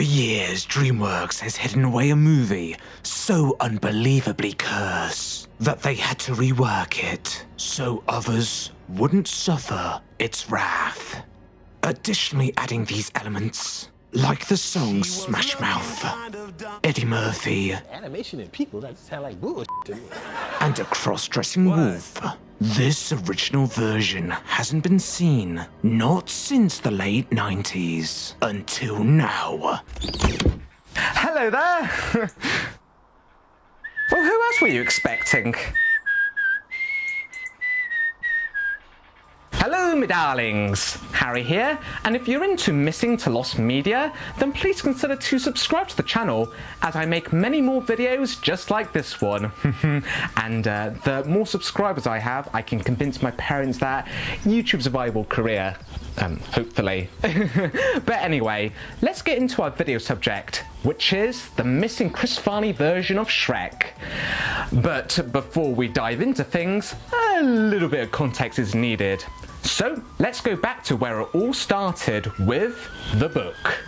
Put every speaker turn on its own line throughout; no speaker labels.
years, DreamWorks has hidden away a movie so unbelievably cursed that they had to rework it so others wouldn't suffer its wrath. Additionally, adding these elements, like the song Smash Mouth, Eddie Murphy,
Animation and people, that sound like bullshit to me.
and a cross-dressing wolf. This original version hasn't been seen, not since the late 90s, until now.
Hello there! Well, who else were you expecting? Hello, me darlings! Harry here, and if you're into missing to lost media, then please consider to subscribe to the channel, as I make many more videos just like this one. And the more subscribers I have, I can convince my parents that YouTube's a viable career. Hopefully. But anyway, let's get into our video subject, which is the missing Chris Farley version of Shrek. But before we dive into things, a little bit of context is needed. So let's go back to where it all started with the book.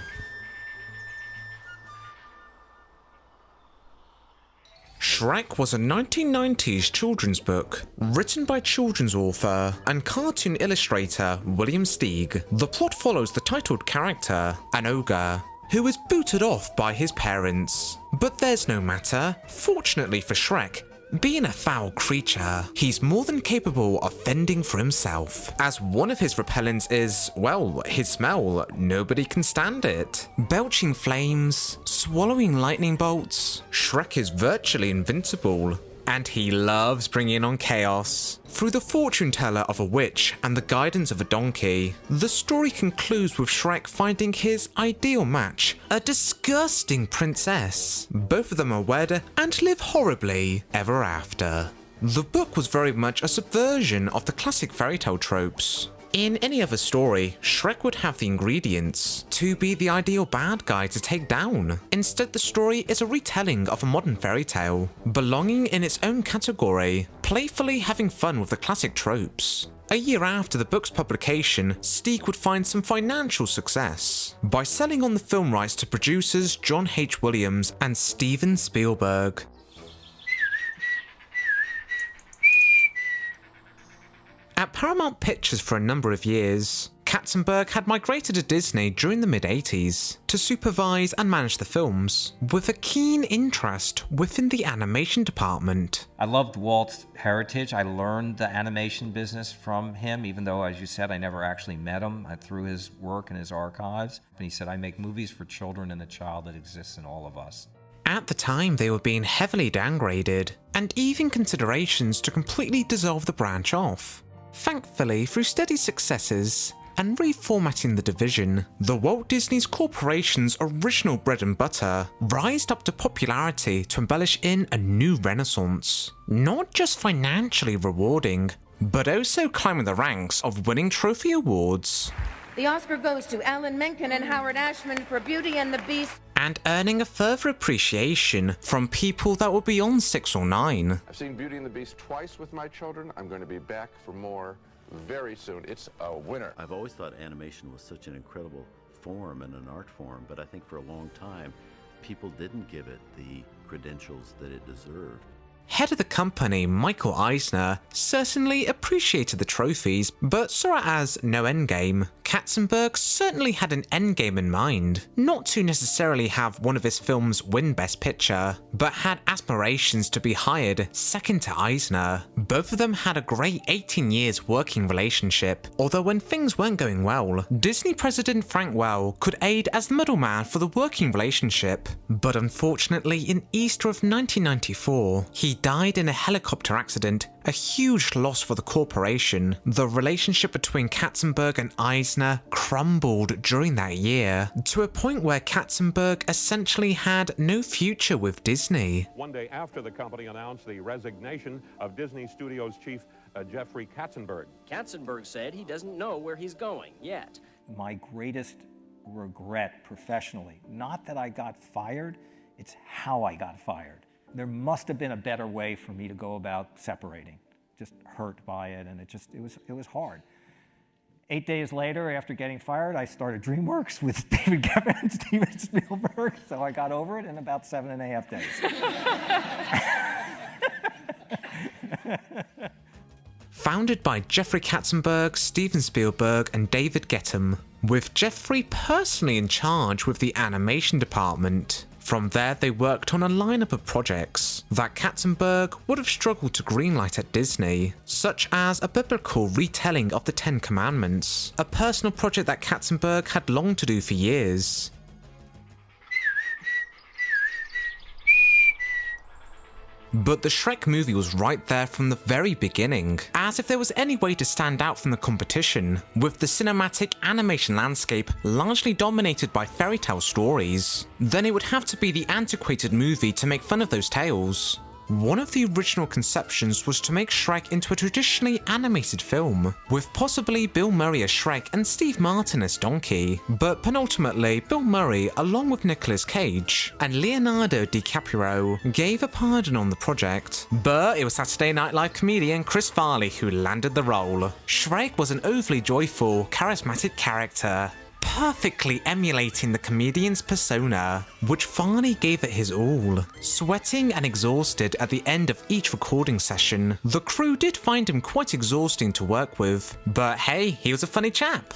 Shrek was a 1990s children's book written by children's author and cartoon illustrator William Steig. The plot follows the titled character, an ogre, who is booted off by his parents. But there's no matter. Fortunately for Shrek, being a foul creature, he's more than capable of fending for himself, as one of his repellents is, well, his smell. Nobody can stand it. Belching flames, swallowing lightning bolts, Shrek is virtually invincible. And he loves bringing on chaos. Through the fortune teller of a witch and the guidance of a donkey, the story concludes with Shrek finding his ideal match, a disgusting princess. Both of them are wed and live horribly ever after. The book was very much a subversion of the classic fairy tale tropes. In any other story, Shrek would have the ingredients to be the ideal bad guy to take down. Instead, the story is a retelling of a modern fairy tale, belonging in its own category, playfully having fun with the classic tropes. A year after the book's publication, Steig would find some financial success by selling on the film rights to producers John H. Williams and Steven Spielberg. At Paramount Pictures for a number of years, Katzenberg had migrated to Disney during the mid-80s to supervise and manage the films, with a keen interest within the animation department.
I loved Walt's heritage. I learned the animation business from him, even though, as you said, I never actually met him. Through his work and his archives. And he said, I make movies for children and the child that exists in all of us.
At the time, they were being heavily downgraded, and even considerations to completely dissolve the branch off. Thankfully, through steady successes and reformatting the division, the Walt Disney Corporation's original bread and butter rised up to popularity to embellish in a new renaissance. Not just financially rewarding, but also climbing the ranks of winning trophy awards.
The Oscar goes to Alan Menken and Howard Ashman for Beauty and the Beast.
And earning a further appreciation from people that were beyond 6 or 9.
I've seen Beauty and the Beast twice with my children. I'm going to be back for more very soon. It's a winner.
I've always thought animation was such an incredible form and an art form, but I think for a long time, people didn't give it the credentials that it deserved.
Head of the company, Michael Eisner, certainly appreciated the trophies, but saw it as no endgame. Katzenberg certainly had an endgame in mind, not to necessarily have one of his films win Best Picture, but had aspirations to be hired second to Eisner. Both of them had a great 18 years working relationship, although when things weren't going well, Disney President Frank Well could aid as the middleman for the working relationship. But unfortunately, in Easter of 1994, he died in a helicopter accident, a huge loss for the corporation. The relationship between Katzenberg and Eisner crumbled during that year, to a point where Katzenberg essentially had no future with Disney.
One day after the company announced the resignation of Disney Studios chief Jeffrey Katzenberg.
Katzenberg said he doesn't know where he's going yet.
My greatest regret professionally, not that I got fired, it's how I got fired. There must have been a better way for me to go about separating. Just hurt by it, and it was hard. 8 days later, after getting fired, I started DreamWorks with David Geffen and Steven Spielberg, so I got over it in about 7.5 days.
Founded by Jeffrey Katzenberg, Steven Spielberg, and David Geffen, with Jeffrey personally in charge with the animation department. From there, they worked on a lineup of projects that Katzenberg would have struggled to greenlight at Disney, such as a biblical retelling of the Ten Commandments, a personal project that Katzenberg had longed to do for years. But the Shrek movie was right there from the very beginning, as if there was any way to stand out from the competition, with the cinematic animation landscape largely dominated by fairy tale stories, then it would have to be the antiquated movie to make fun of those tales. One of the original conceptions was to make Shrek into a traditionally animated film, with possibly Bill Murray as Shrek and Steve Martin as Donkey, but penultimately Bill Murray, along with Nicolas Cage and Leonardo DiCaprio, gave a pardon on the project, but it was Saturday Night Live comedian Chris Farley who landed the role. Shrek was an overly joyful, charismatic character, perfectly emulating the comedian's persona, which Farley gave it his all. Sweating and exhausted at the end of each recording session, the crew did find him quite exhausting to work with, but hey, he was a funny chap.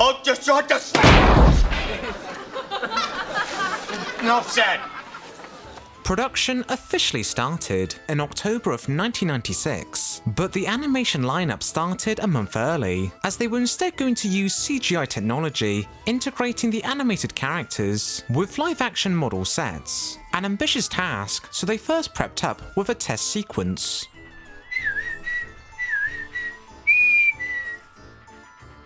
Enough said.
Production officially started in October of 1996, but the animation lineup started a month early, as they were instead going to use CGI technology, integrating the animated characters with live-action model sets. An ambitious task, so they first prepped up with a test sequence.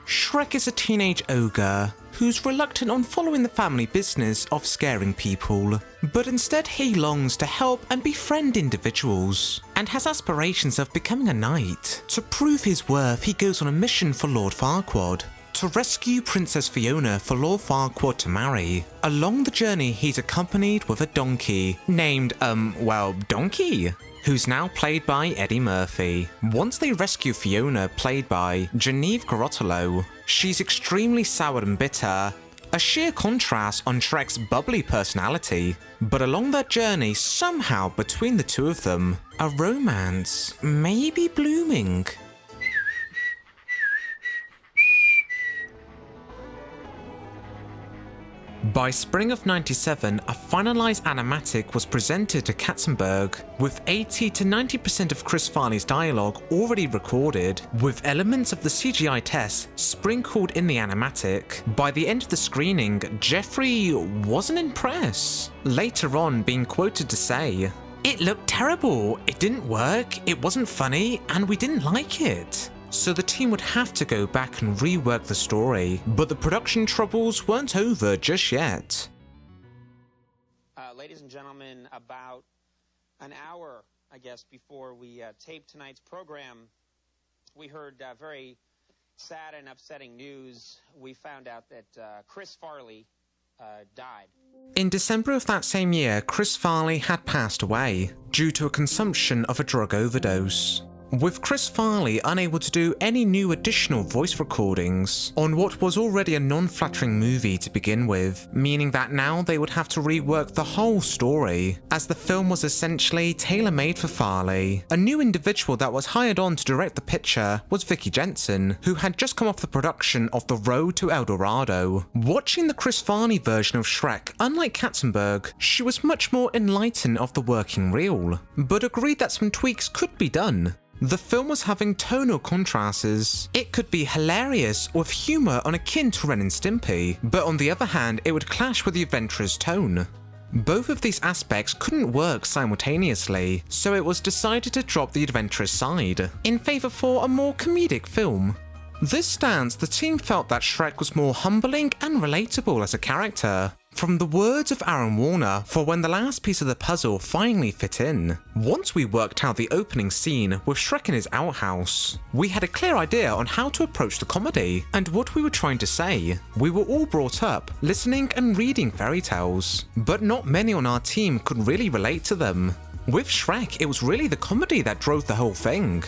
Shrek is a teenage ogre who's reluctant on following the family business of scaring people, but instead he longs to help and befriend individuals, and has aspirations of becoming a knight. To prove his worth, he goes on a mission for Lord Farquaad, to rescue Princess Fiona for Lord Farquaad to marry. Along the journey, he's accompanied with a donkey, named, Donkey, who's now played by Eddie Murphy. Once they rescue Fiona, played by Genevieve Garotalo, she's extremely sour and bitter, a sheer contrast on Shrek's bubbly personality. But along their journey, somehow between the two of them, a romance may be blooming. By spring of '97, a finalized animatic was presented to Katzenberg, with 80 to 90% of Chris Farley's dialogue already recorded, with elements of the CGI tests sprinkled in the animatic. By the end of the screening, Jeffrey wasn't impressed, later on being quoted to say, "It looked terrible, it didn't work, it wasn't funny, and we didn't like it." So the team would have to go back and rework the story, but the production troubles weren't over just yet.
Ladies and gentlemen, about an hour, I guess, before we taped tonight's program, we heard very sad and upsetting news. We found out that Chris Farley died.
In December of that same year, Chris Farley had passed away due to a consumption of a drug overdose, with Chris Farley unable to do any new additional voice recordings on what was already a non-flattering movie to begin with, meaning that now they would have to rework the whole story, as the film was essentially tailor-made for Farley. A new individual that was hired on to direct the picture was Vicky Jensen, who had just come off the production of The Road to El Dorado. Watching the Chris Farley version of Shrek, unlike Katzenberg, she was much more enlightened of the working reel, but agreed that some tweaks could be done. The film was having tonal contrasts. It could be hilarious with humour on akin to Ren and Stimpy, but on the other hand, it would clash with the adventurous tone. Both of these aspects couldn't work simultaneously, so it was decided to drop the adventurous side, in favour for a more comedic film. This stance, the team felt that Shrek was more humbling and relatable as a character. From the words of Aaron Warner, for when the last piece of the puzzle finally fit in. Once we worked out the opening scene with Shrek in his outhouse, we had a clear idea on how to approach the comedy and what we were trying to say. We were all brought up listening and reading fairy tales, but not many on our team could really relate to them. With Shrek, it was really the comedy that drove the whole thing.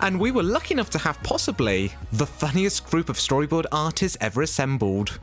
And we were lucky enough to have possibly the funniest group of storyboard artists ever assembled.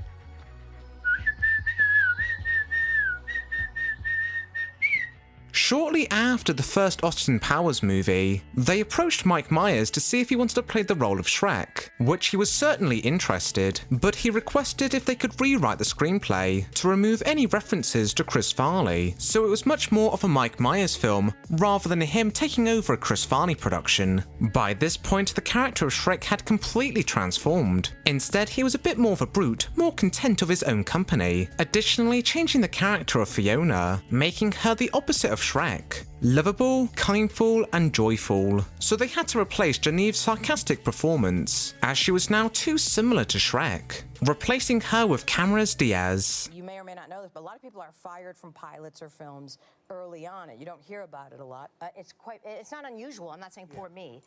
Shortly after the first Austin Powers movie, they approached Mike Myers to see if he wanted to play the role of Shrek, which he was certainly interested, but he requested if they could rewrite the screenplay to remove any references to Chris Farley, so it was much more of a Mike Myers film rather than him taking over a Chris Farley production. By this point, the character of Shrek had completely transformed. Instead, he was a bit more of a brute, more content of his own company, additionally changing the character of Fiona, making her the opposite of Shrek. Lovable, kindful, and joyful. So they had to replace Geneviève's sarcastic performance, as she was now too similar to Shrek, replacing her with Cameras Diaz.
You may or may not know this, but a lot of people are fired from pilots or films early on. You don't hear about it a lot. It's not unusual. I'm not saying poor me.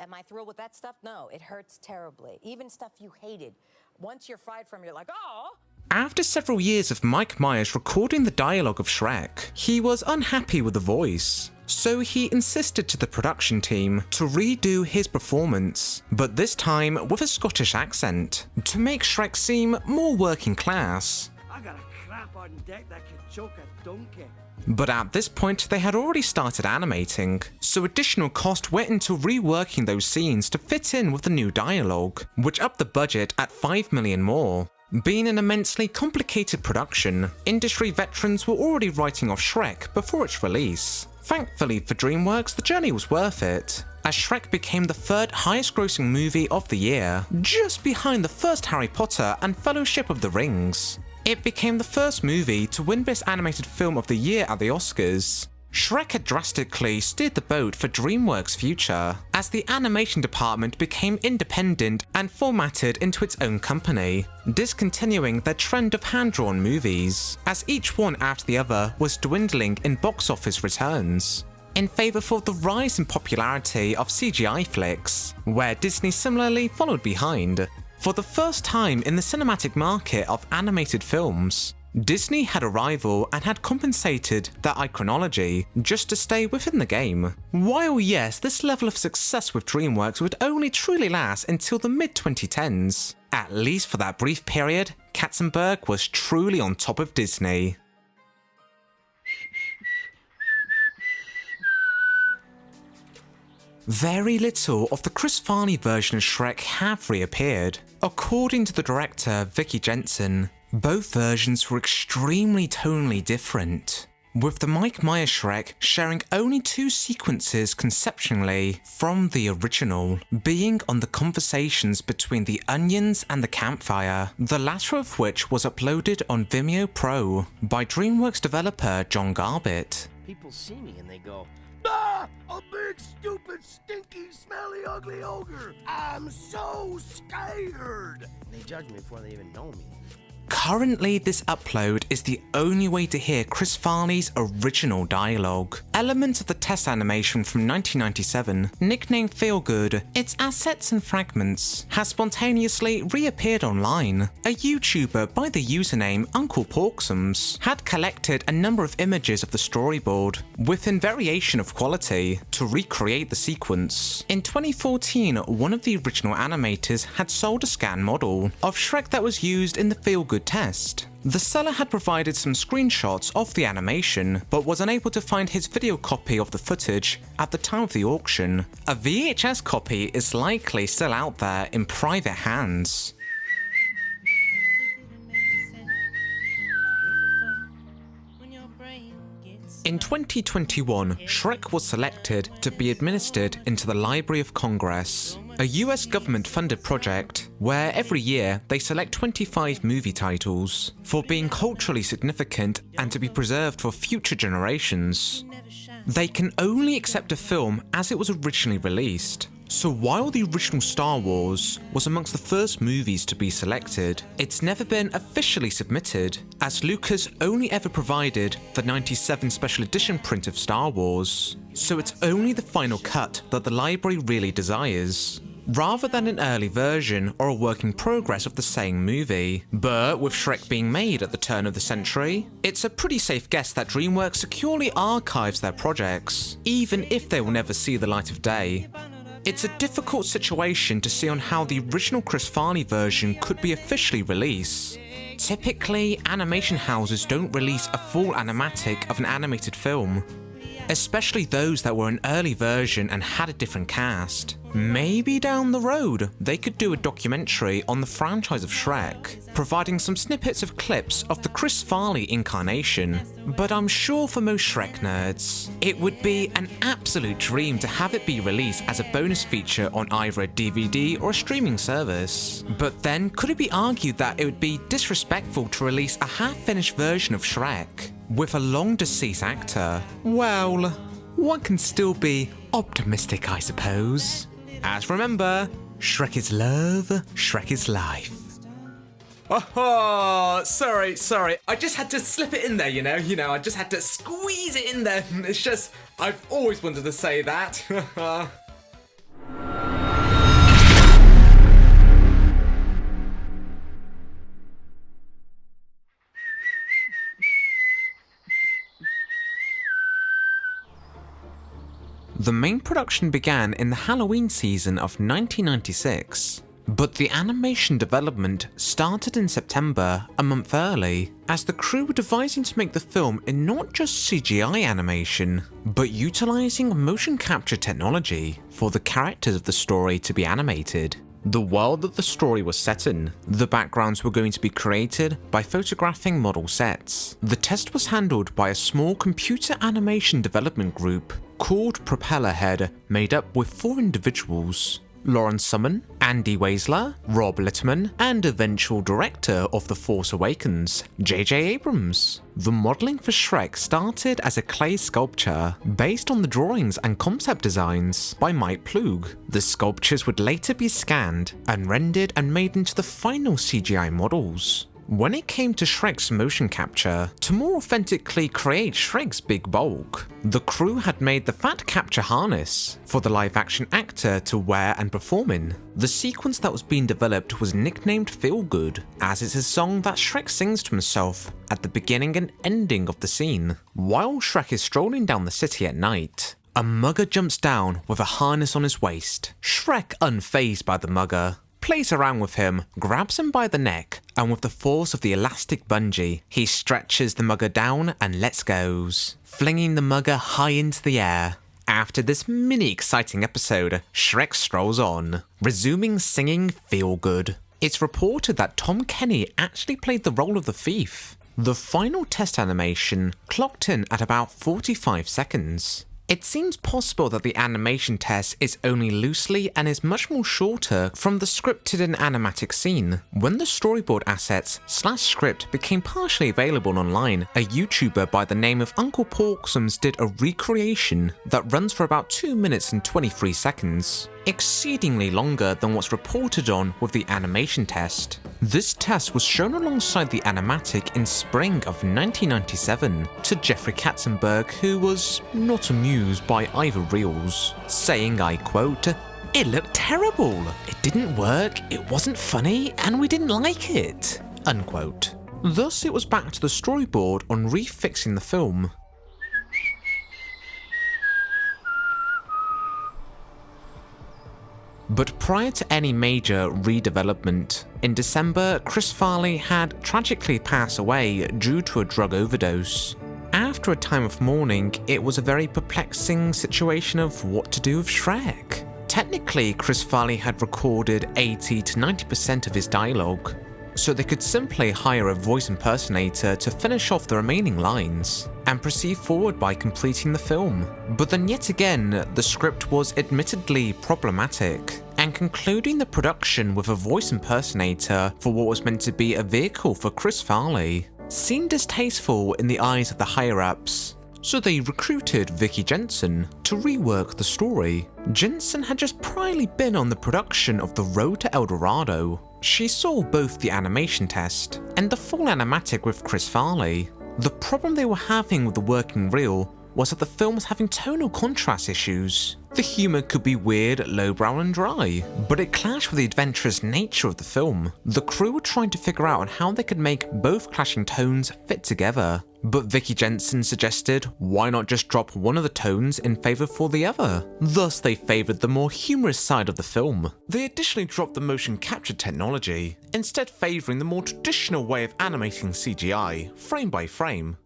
Am I thrilled with that stuff? No, it hurts terribly. Even stuff you hated. Once you're fired from, you're like, oh!
After several years of Mike Myers recording the dialogue of Shrek, he was unhappy with the voice. So he insisted to the production team to redo his performance, but this time with a Scottish accent, to make Shrek seem more working class.
I got a crap on deck that could choke a donkey.
But at this point, they had already started animating, so additional cost went into reworking those scenes to fit in with the new dialogue, which upped the budget at $5 million more. Being an immensely complicated production, industry veterans were already writing off Shrek before its release. Thankfully for DreamWorks, the journey was worth it, as Shrek became the third highest grossing movie of the year, just behind the first Harry Potter and Fellowship of the Rings. It became the first movie to win Best Animated Film of the Year at the Oscars. Shrek had drastically steered the boat for DreamWorks' future, as the animation department became independent and formatted into its own company, discontinuing their trend of hand-drawn movies, as each one after the other was dwindling in box office returns, in favour for the rise in popularity of CGI flicks, where Disney similarly followed behind. For the first time in the cinematic market of animated films, Disney had a rival and had compensated their iconology just to stay within the game. While yes, this level of success with DreamWorks would only truly last until the mid-2010s, at least for that brief period, Katzenberg was truly on top of Disney. Very little of the Chris Farley version of Shrek have reappeared. According to the director Vicky Jensen, both versions were extremely tonally different, with the Mike Myers Shrek sharing only 2 sequences conceptually from the original, being on the conversations between the onions and the campfire, the latter of which was uploaded on Vimeo Pro by DreamWorks developer John Garbett.
People see me and they go, "Ah! A big, stupid, stinky, smelly, ugly ogre! I'm so scared!" And they judge me before they even know me.
Currently, this upload is the only way to hear Chris Farley's original dialogue. Elements of the test animation from 1997, nicknamed Feel Good, its assets and fragments, has spontaneously reappeared online. A YouTuber by the username Uncle Porksums had collected a number of images of the storyboard, within variation of quality, to recreate the sequence. In 2014, one of the original animators had sold a scan model of Shrek that was used in the Feel Good test. The seller had provided some screenshots of the animation, but was unable to find his video copy of the footage at the time of the auction. A VHS copy is likely still out there in private hands. In 2021, Shrek was selected to be administered into the Library of Congress, a US government-funded project where every year they select 25 movie titles for being culturally significant and to be preserved for future generations. They can only accept a film as it was originally released. So while the original Star Wars was amongst the first movies to be selected, it's never been officially submitted, as Lucas only ever provided the '97 special edition print of Star Wars. So it's only the final cut that the library really desires. rather than an early version or a working progress of the same movie. But with Shrek being made at the turn of the century, it's a pretty safe guess that DreamWorks securely archives their projects, even if they will never see the light of day. It's a difficult situation to see on how the original Chris Farley version could be officially released. Typically, animation houses don't release a full animatic of an animated film, especially those that were an early version and had a different cast. Maybe down the road, they could do a documentary on the franchise of Shrek, providing some snippets of clips of the Chris Farley incarnation. But I'm sure for most Shrek nerds, it would be an absolute dream to have it be released as a bonus feature on either a DVD or a streaming service. But then, could it be argued that it would be disrespectful to release a half-finished version of Shrek with a long-deceased actor? Well, one can still be optimistic, I suppose. As remember, Shrek is love, Shrek is life. Oh, sorry. I just had to slip it in there, you know, I just had to squeeze it in there. It's just, I've always wanted to say that. The main production began in the Halloween season of 1996, but the animation development started in September, a month early, as the crew were devising to make the film in not just CGI animation, but utilising motion capture technology for the characters of the story to be animated. The world that the story was set in, the backgrounds were going to be created by photographing model sets. The test was handled by a small computer animation development group called Propellerhead, made up with 4 individuals: Lauren Summon, Andy Weisler, Rob Littman, and eventual director of The Force Awakens, J.J. Abrams. The modelling for Shrek started as a clay sculpture based on the drawings and concept designs by Mike Ploog. The sculptures would later be scanned and rendered and made into the final CGI models. When it came to Shrek's motion capture, to more authentically create Shrek's big bulk, the crew had made the fat capture harness for the live-action actor to wear and perform in. The sequence that was being developed was nicknamed Feel Good, as it's a song that Shrek sings to himself at the beginning and ending of the scene. While Shrek is strolling down the city at night, a mugger jumps down with a harness on his waist. Shrek, unfazed by the mugger, plays around with him, grabs him by the neck, and with the force of the elastic bungee, he stretches the mugger down and lets go, flinging the mugger high into the air. After this mini exciting episode, Shrek strolls on, resuming singing Feel Good. It's reported that Tom Kenny actually played the role of the thief. The final test animation clocked in at about 45 seconds. It seems possible that the animation test is only loosely and is much more shorter from the scripted and animatic scene. When the storyboard assets / script became partially available online, a YouTuber by the name of Uncle Porksums did a recreation that runs for about 2 minutes and 23 seconds, exceedingly longer than what's reported on with the animation test. This test was shown alongside the animatic in spring of 1997 to Jeffrey Katzenberg, who was not amused by either reels, saying, I quote, "It looked terrible, it didn't work, it wasn't funny, and we didn't like it," unquote. Thus it was back to the storyboard on refixing the film. But prior to any major redevelopment, in December, Chris Farley had tragically passed away due to a drug overdose. After a time of mourning, it was a very perplexing situation of what to do with Shrek. Technically, Chris Farley had recorded 80 to 90% of his dialogue, so they could simply hire a voice impersonator to finish off the remaining lines and proceed forward by completing the film. But then yet again, the script was admittedly problematic, and concluding the production with a voice impersonator for what was meant to be a vehicle for Chris Farley seemed distasteful in the eyes of the higher-ups. So they recruited Vicky Jensen to rework the story. Jensen had just priorly been on the production of The Road to El Dorado. She saw both the animation test and the full animatic with Chris Farley. The problem they were having with the working reel was that the film was having tonal contrast issues. The humour could be weird, lowbrow and dry, but it clashed with the adventurous nature of the film. The crew were trying to figure out how they could make both clashing tones fit together. But Vicky Jensen suggested, why not just drop one of the tones in favour for the other? Thus they favoured the more humorous side of the film. They additionally dropped the motion capture technology, instead favouring the more traditional way of animating CGI, frame by frame.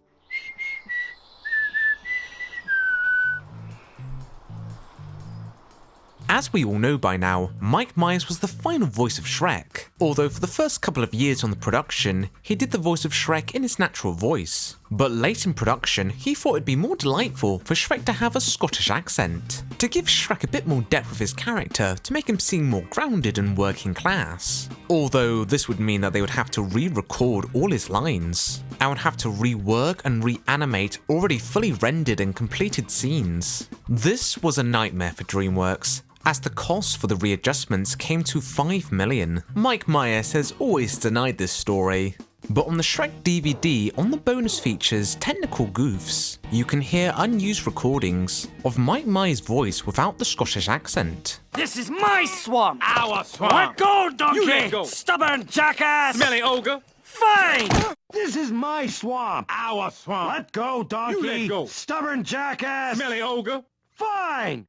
As we all know by now, Mike Myers was the final voice of Shrek, although for the first couple of years on the production, he did the voice of Shrek in his natural voice. But late in production, he thought it'd be more delightful for Shrek to have a Scottish accent, to give Shrek a bit more depth with his character to make him seem more grounded and working class. Although this would mean that they would have to re-record all his lines, and would have to rework and reanimate already fully rendered and completed scenes. This was a nightmare for DreamWorks, as the cost for the readjustments came to $5 million. Mike Myers has always denied this story. But on the Shrek DVD, on the bonus features Technical Goofs, you can hear unused recordings of Mike Myers' voice without the Scottish accent.
This is my swamp!
Our swamp!
Let go, donkey!
You let go!
Stubborn jackass!
Smelly ogre!
Fine!
This is my swamp! Our swamp! Let go, donkey! You let go! Stubborn jackass! Smelly ogre! Fine!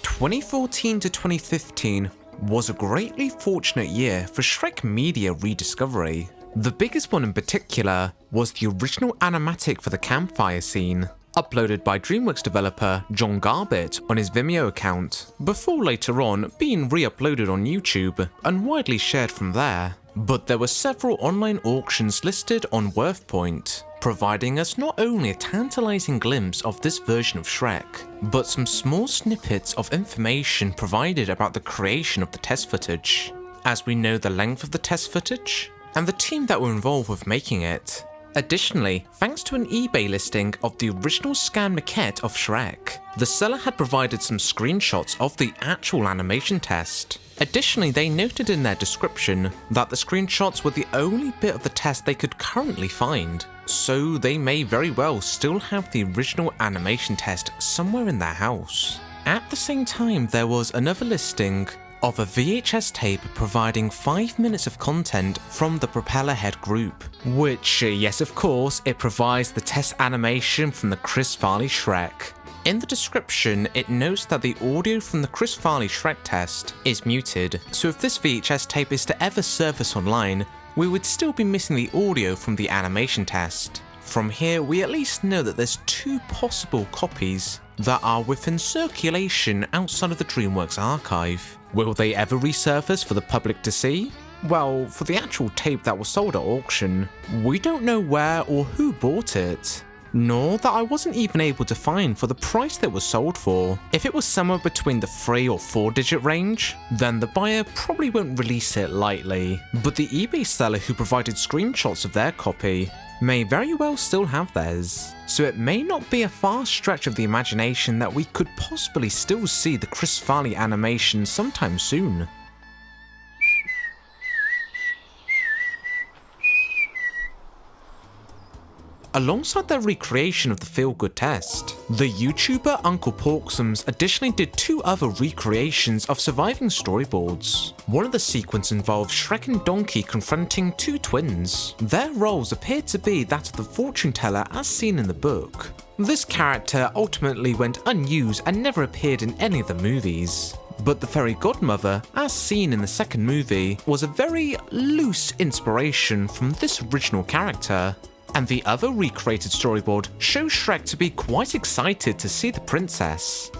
2014 to 2015 was a greatly fortunate year for Shrek media rediscovery. The biggest one in particular was the original animatic for the campfire scene, uploaded by DreamWorks developer John Garbett on his Vimeo account, before later on being re-uploaded on YouTube and widely shared from there. But there were several online auctions listed on WorthPoint, providing us not only a tantalizing glimpse of this version of Shrek, but some small snippets of information provided about the creation of the test footage, as we know the length of the test footage, and the team that were involved with making it. Additionally, thanks to an eBay listing of the original scan maquette of Shrek, the seller had provided some screenshots of the actual animation test. Additionally, they noted in their description that the screenshots were the only bit of the test they could currently find, so they may very well still have the original animation test somewhere in their house. At the same time, there was another listing of a VHS tape providing 5 minutes of content from the Propellerhead group, which, yes of course, it provides the test animation from the Chris Farley Shrek. In the description, it notes that the audio from the Chris Farley Shrek test is muted, so if this VHS tape is to ever surface online, we would still be missing the audio from the animation test. From here, we at least know that there's 2 possible copies that are within circulation outside of the DreamWorks archive. Will they ever resurface for the public to see? Well, for the actual tape that was sold at auction, we don't know where or who bought it, nor that I wasn't even able to find for the price that it was sold for. If it was somewhere between the 3 or 4 digit range, then the buyer probably won't release it lightly, but the eBay seller who provided screenshots of their copy may very well still have theirs, so it may not be a far stretch of the imagination that we could possibly still see the Chris Farley animation sometime soon. Alongside their recreation of the feel-good test, the YouTuber Uncle Porksums additionally did 2 other recreations of surviving storyboards. One of the sequences involved Shrek and Donkey confronting 2 twins. Their roles appeared to be that of the fortune teller as seen in the book. This character ultimately went unused and never appeared in any of the movies. But the fairy godmother, as seen in the second movie, was a very loose inspiration from this original character. And the other recreated storyboard shows Shrek to be quite excited to see the princess.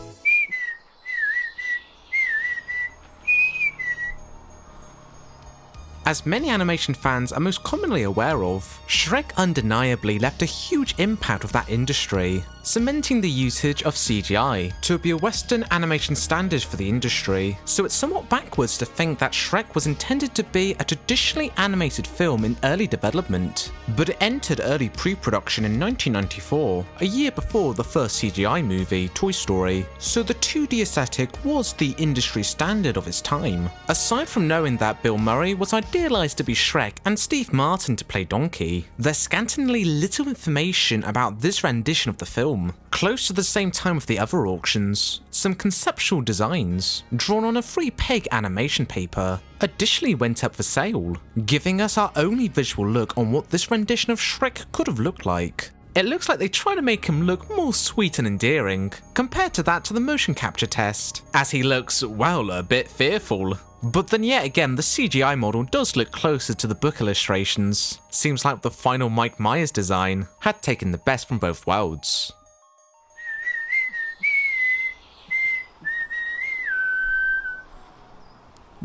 As many animation fans are most commonly aware of, Shrek undeniably left a huge impact of that industry, cementing the usage of CGI to be a Western animation standard for the industry, so it's somewhat backwards to think that Shrek was intended to be a traditionally animated film in early development, but it entered early pre-production in 1994, a year before the first CGI movie, Toy Story, so the 2D aesthetic was the industry standard of its time. Aside from knowing that Bill Murray was idealised to be Shrek and Steve Martin to play Donkey. There's scantily little information about this rendition of the film. Close to the same time with the other auctions, some conceptual designs, drawn on a free peg animation paper, additionally went up for sale, giving us our only visual look on what this rendition of Shrek could have looked like. It looks like they try to make him look more sweet and endearing, compared to that to the motion capture test, as he looks, well, a bit fearful. But then yet again, the CGI model does look closer to the book illustrations. Seems like the final Mike Myers design had taken the best from both worlds.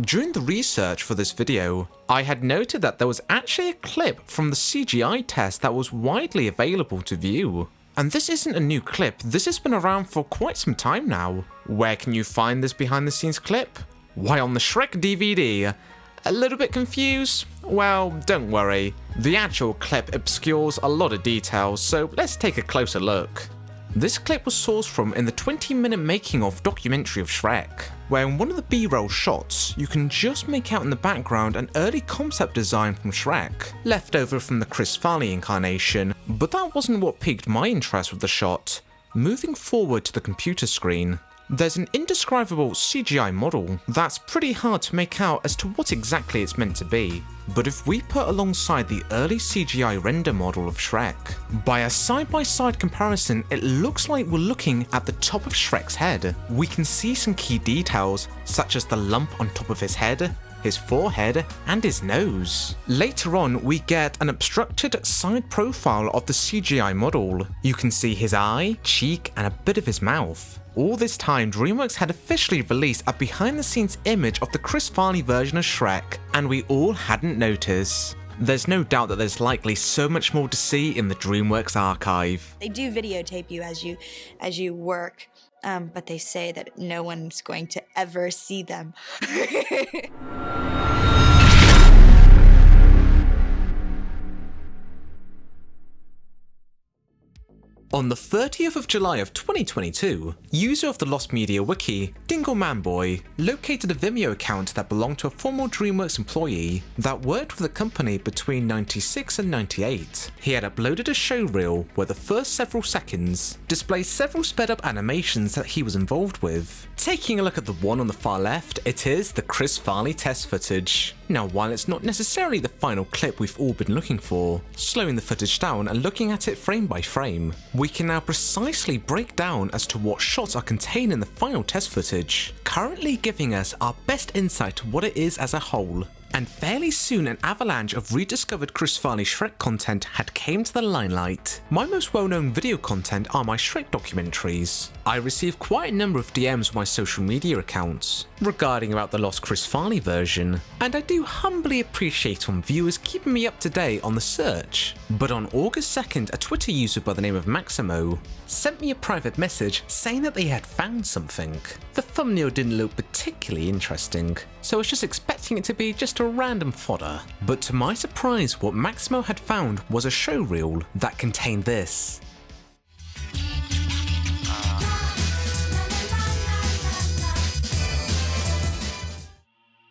During the research for this video, I had noted that there was actually a clip from the CGI test that was widely available to view. And this isn't a new clip, this has been around for quite some time now. Where can you find this behind the scenes clip? Why, on the Shrek DVD. A little bit confused? Well, don't worry. The actual clip obscures a lot of details, so let's take a closer look. This clip was sourced from in the 20-minute making of documentary of Shrek, where in one of the B-roll shots, you can just make out in the background an early concept design from Shrek, left over from the Chris Farley incarnation, but that wasn't what piqued my interest with the shot. Moving forward to the computer screen, there's an indescribable CGI model that's pretty hard to make out as to what exactly it's meant to be. But if we put alongside the early CGI render model of Shrek, by a side-by-side comparison, it looks like we're looking at the top of Shrek's head. We can see some key details, such as the lump on top of his head, his forehead, and his nose. Later on, we get an obstructed side profile of the CGI model. You can see his eye, cheek, and a bit of his mouth. All this time, DreamWorks had officially released a behind-the-scenes image of the Chris Farley version of Shrek, and we all hadn't noticed. There's no doubt that there's likely so much more to see in the DreamWorks archive.
They do videotape you as you work, but they say that no one's going to ever see them.
On the 30th of July of 2022, user of the Lost Media Wiki, Dingle Manboy, located a Vimeo account that belonged to a former DreamWorks employee that worked with the company between 96 and 98. He had uploaded a show reel where the first several seconds displays several sped up animations that he was involved with. Taking a look at the one on the far left, it is the Chris Farley test footage. Now, while it's not necessarily the final clip we've all been looking for, slowing the footage down and looking at it frame by frame, we can now precisely break down as to what shots are contained in the final test footage, currently giving us our best insight to what it is as a whole. And fairly soon an avalanche of rediscovered Chris Farley Shrek content had came to the limelight. My most well-known video content are my Shrek documentaries. I receive quite a number of DMs on my social media accounts regarding about the lost Chris Farley version, and I do humbly appreciate on viewers keeping me up to date on the search. But on August 2nd, a Twitter user by the name of Maximo sent me a private message saying that they had found something. The thumbnail didn't look particularly interesting, so I was just expecting it to be just a random fodder. But to my surprise, what Maximo had found was a show reel that contained this.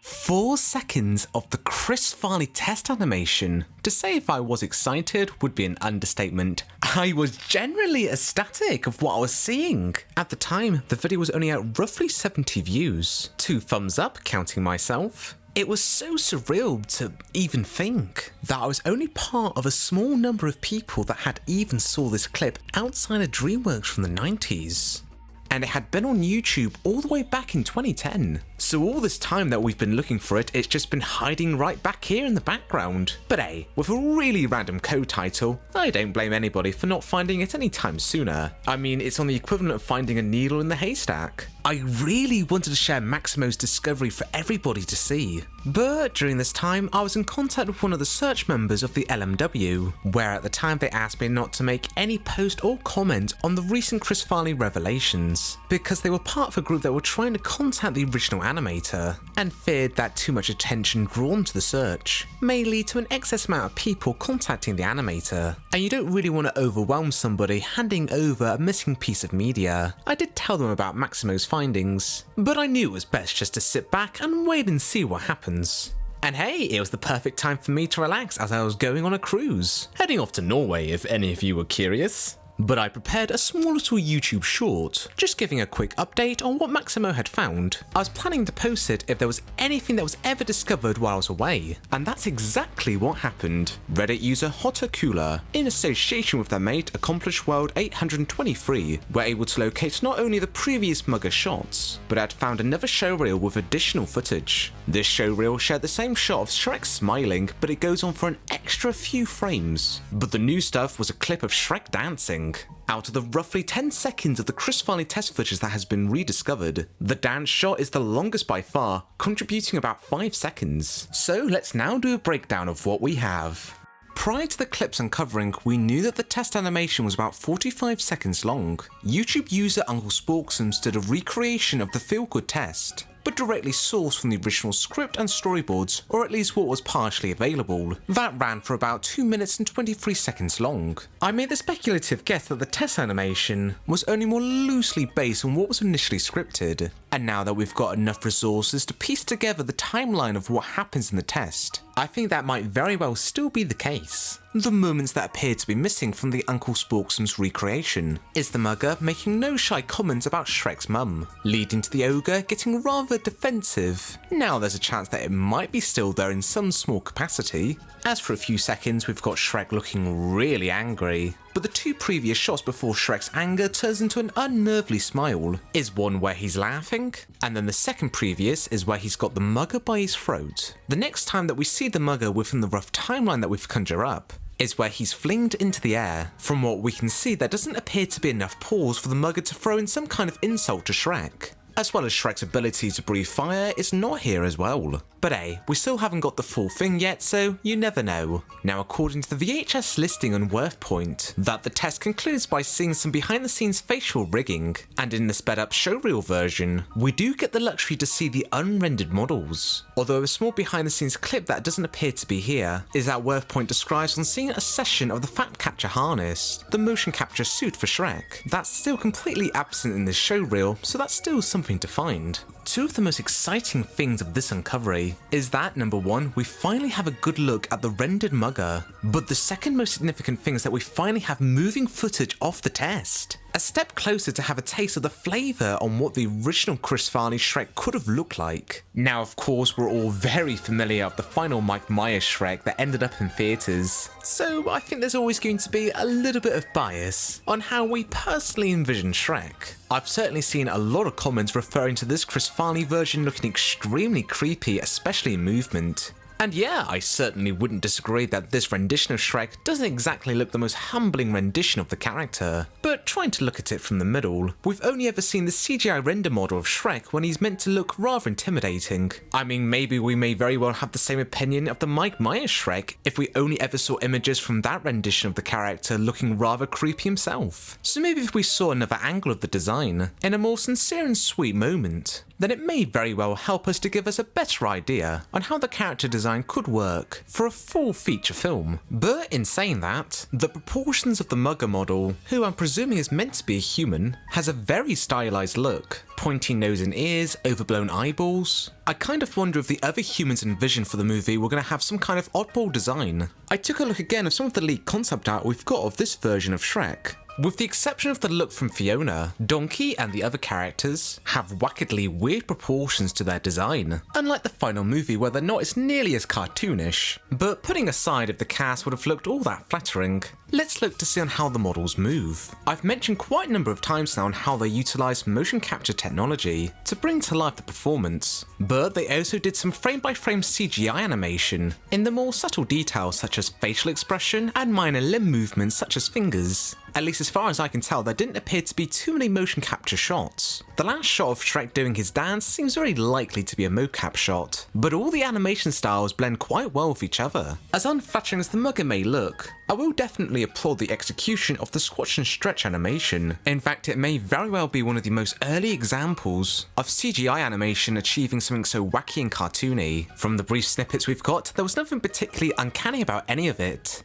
4 seconds of the Chris Farley test animation. To say if I was excited would be an understatement. I was generally ecstatic of what I was seeing. At the time, the video was only at roughly 70 views. 2 thumbs up, counting myself. It was so surreal to even think that I was only part of a small number of people that had even saw this clip outside of DreamWorks from the 90s. And it had been on YouTube all the way back in 2010. So all this time that we've been looking for it, it's just been hiding right back here in the background. But hey, with a really random co-title, I don't blame anybody for not finding it anytime sooner. I mean, it's on the equivalent of finding a needle in the haystack. I really wanted to share Maximo's discovery for everybody to see. But during this time, I was in contact with one of the search members of the LMW, where at the time they asked me not to make any post or comment on the recent Chris Farley revelations, because they were part of a group that were trying to contact the original animator, and feared that too much attention drawn to the search may lead to an excess amount of people contacting the animator, and you don't really want to overwhelm somebody handing over a missing piece of media. I did tell them about Maximo's findings, but I knew it was best just to sit back and wait and see what happens. And hey, it was the perfect time for me to relax as I was going on a cruise, heading off to Norway if any of you were curious. But I prepared a small little YouTube short, just giving a quick update on what Maximo had found. I was planning to post it if there was anything that was ever discovered while I was away, and that's exactly what happened. Reddit user Hotter Cooler, in association with their mate Accomplished World 823, were able to locate not only the previous mugger shots, but had found another showreel with additional footage. This showreel shared the same shot of Shrek smiling, but it goes on for an extra few frames. But the new stuff was a clip of Shrek dancing. Out of the roughly 10 seconds of the Chris Farley test footage that has been rediscovered, the dance shot is the longest by far, contributing about 5 seconds. So let's now do a breakdown of what we have. Prior to the clip's uncovering, we knew that the test animation was about 45 seconds long. YouTube user Uncle Sporksums did a recreation of the Feel Good test, but directly sourced from the original script and storyboards, or at least what was partially available. That ran for about 2 minutes and 23 seconds long. I made the speculative guess that the test animation was only more loosely based on what was initially scripted, and now that we've got enough resources to piece together the timeline of what happens in the test, I think that might very well still be the case. The moments that appear to be missing from the Uncle Sporksum's recreation is the mugger making no shy comments about Shrek's mum, leading to the ogre getting rather defensive. Now there's a chance that it might be still there in some small capacity, as for a few seconds we've got Shrek looking really angry. But the two previous shots before Shrek's anger turns into an unnervely smile is one where he's laughing, and then the second previous is where he's got the mugger by his throat. The next time that we see the mugger within the rough timeline that we've conjured up is where he's flinged into the air. From what we can see, there doesn't appear to be enough pause for the mugger to throw in some kind of insult to Shrek, as well as Shrek's ability to breathe fire is not here as well. But hey, we still haven't got the full thing yet, so you never know. Now, according to the VHS listing on WorthPoint, that the test concludes by seeing some behind the scenes facial rigging, and in the sped up showreel version, we do get the luxury to see the unrendered models. Although a small behind the scenes clip that doesn't appear to be here is that WorthPoint describes on seeing a session of the Fat Capture harness, the motion capture suit for Shrek. That's still completely absent in this showreel, so that's still something to find. Two of the most exciting things of this uncovery is that, number one, we finally have a good look at the rendered mugger, but the second most significant thing is that we finally have moving footage of the test. A step closer to have a taste of the flavour on what the original Chris Farley Shrek could have looked like. Now, of course, we're all very familiar with the final Mike Myers Shrek that ended up in theatres, so I think there's always going to be a little bit of bias on how we personally envision Shrek. I've certainly seen a lot of comments referring to this Chris Farley version looking extremely creepy, especially in movement. And yeah, I certainly wouldn't disagree that this rendition of Shrek doesn't exactly look the most humbling rendition of the character, but trying to look at it from the middle, we've only ever seen the CGI render model of Shrek when he's meant to look rather intimidating. I mean, maybe we may very well have the same opinion of the Mike Myers Shrek if we only ever saw images from that rendition of the character looking rather creepy himself. So maybe if we saw another angle of the design, in a more sincere and sweet moment, then it may very well help us to give us a better idea on how the character design could work for a full feature film. But in saying that, the proportions of the mugger model, who I'm presuming is meant to be a human, has a very stylized look. Pointy nose and ears, overblown eyeballs. I kind of wonder if the other humans envisioned for the movie were going to have some kind of oddball design. I took a look again at some of the leaked concept art we've got of this version of Shrek. With the exception of the look from Fiona, Donkey and the other characters have wackedly weird proportions to their design, unlike the final movie where they're not as nearly as cartoonish. But putting aside if the cast would have looked all that flattering, let's look to see on how the models move. I've mentioned quite a number of times now on how they utilise motion capture technology to bring to life the performance, but they also did some frame-by-frame CGI animation in the more subtle details such as facial expression and minor limb movements such as fingers. At least as far as I can tell, there didn't appear to be too many motion capture shots. The last shot of Shrek doing his dance seems very likely to be a mocap shot, but all the animation styles blend quite well with each other. As unflattering as the mugger may look, I will definitely applaud the execution of the squash and stretch animation. In fact, it may very well be one of the most early examples of CGI animation achieving something so wacky and cartoony. From the brief snippets we've got, there was nothing particularly uncanny about any of it.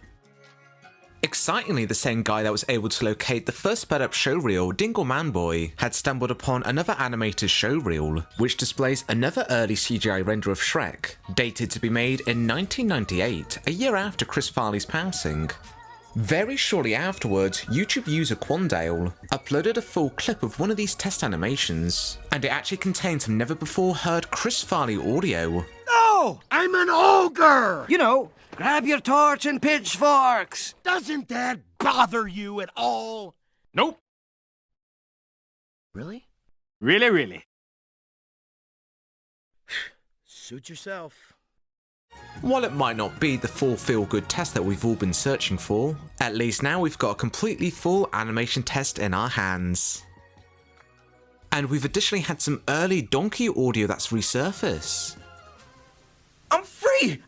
Excitingly, the same guy that was able to locate the first sped up showreel, Dingle Manboy, had stumbled upon another animated showreel, which displays another early CGI render of Shrek, dated to be made in 1998, a year after Chris Farley's passing. Very shortly afterwards, YouTube user Quandale uploaded a full clip of one of these test animations, and it actually contained some never before heard Chris Farley audio.
No! I'm an ogre! You know, grab your torch and pitchforks! Doesn't that bother you at all?
Nope.
Really?
Really.
Suit yourself.
While it might not be the full feel-good test that we've all been searching for, at least now we've got a completely full animation test in our hands. And we've additionally had some early Donkey audio that's resurfaced.
I'm free!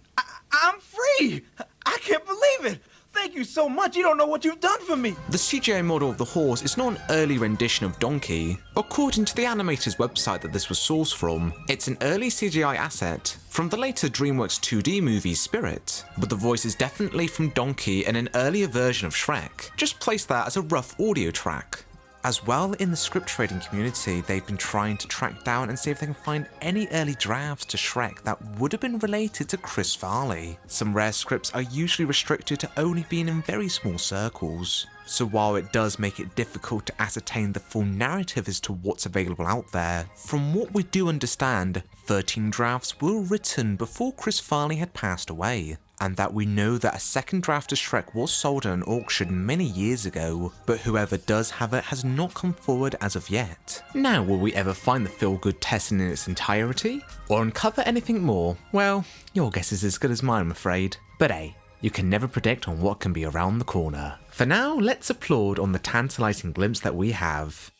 I'm free! I can't believe it! Thank you so much, you don't know what you've done for me!
The CGI model of the horse is not an early rendition of Donkey. According to the animator's website that this was sourced from, it's an early CGI asset from the later DreamWorks 2D movie Spirit, but the voice is definitely from Donkey and an earlier version of Shrek. Just place that as a rough audio track. As well, in the script trading community, they've been trying to track down and see if they can find any early drafts to Shrek that would have been related to Chris Farley. Some rare scripts are usually restricted to only being in very small circles, so while it does make it difficult to ascertain the full narrative as to what's available out there, from what we do understand, 13 drafts were written before Chris Farley had passed away, and that we know that a second draft of Shrek was sold at an auction many years ago, but whoever does have it has not come forward as of yet. Now, will we ever find the feel-good test in its entirety? Or uncover anything more? Well, your guess is as good as mine, I'm afraid. But hey, you can never predict on what can be around the corner. For now, let's applaud on the tantalizing glimpse that we have.